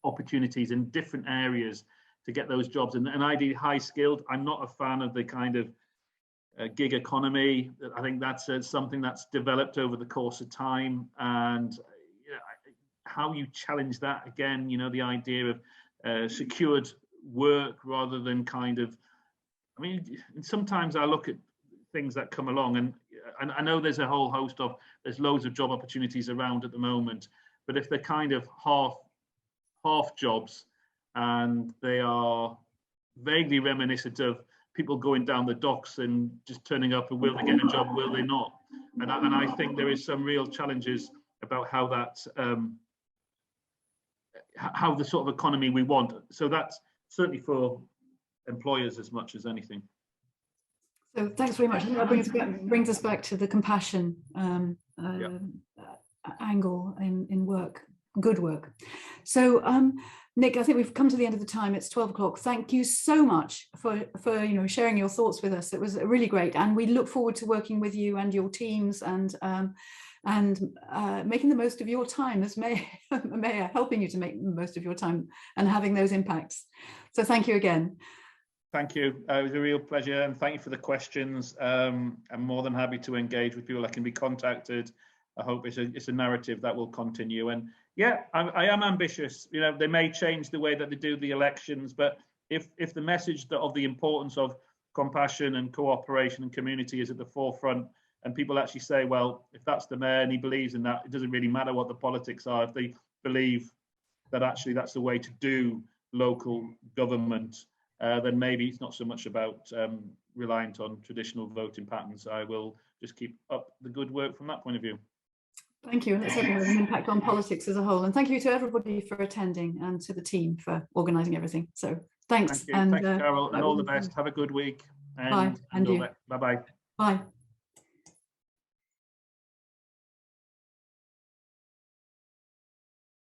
opportunities in different areas to get those jobs, and ideally high skilled. I'm not a fan of the kind of gig economy. I think that's something that's developed over the course of time, and how you challenge that again, the idea of secured work rather than kind of, sometimes I look at things that come along, and I know there's a whole host of, there's loads of job opportunities around at the moment, but if they're kind of half jobs, and they are vaguely reminiscent of people going down the docks and just turning up, and will they get a job, will they not? And I think there is some real challenges about how that, how the sort of economy we want. So that's certainly for employers as much as anything. So thanks very much. That brings us back to the compassion angle in work, good work. So Nick, I think we've come to the end of the time. It's 12 o'clock. Thank you so much for sharing your thoughts with us. It was really great, and we look forward to working with you and your teams and making the most of your time as mayor, helping you to make the most of your time and having those impacts. So thank you again. Thank you. It was a real pleasure, and thank you for the questions. I'm more than happy to engage with people that can be contacted. I hope it's a narrative that will continue. And yeah, I am ambitious. They may change the way that they do the elections, but if the message of the importance of compassion and cooperation and community is at the forefront, and people actually say, well, if that's the mayor and he believes in that, it doesn't really matter what the politics are. If they believe that actually that's the way to do local government, then maybe it's not so much about reliant on traditional voting patterns. I will just keep up the good work from that point of view. Thank you, and it's certainly an impact on politics as a whole. And thank you to everybody for attending, and to the team for organising everything. So thanks. Thank you. Thanks, Carol, and all the best. Have a good week. Bye. And you. Bye-bye. Bye.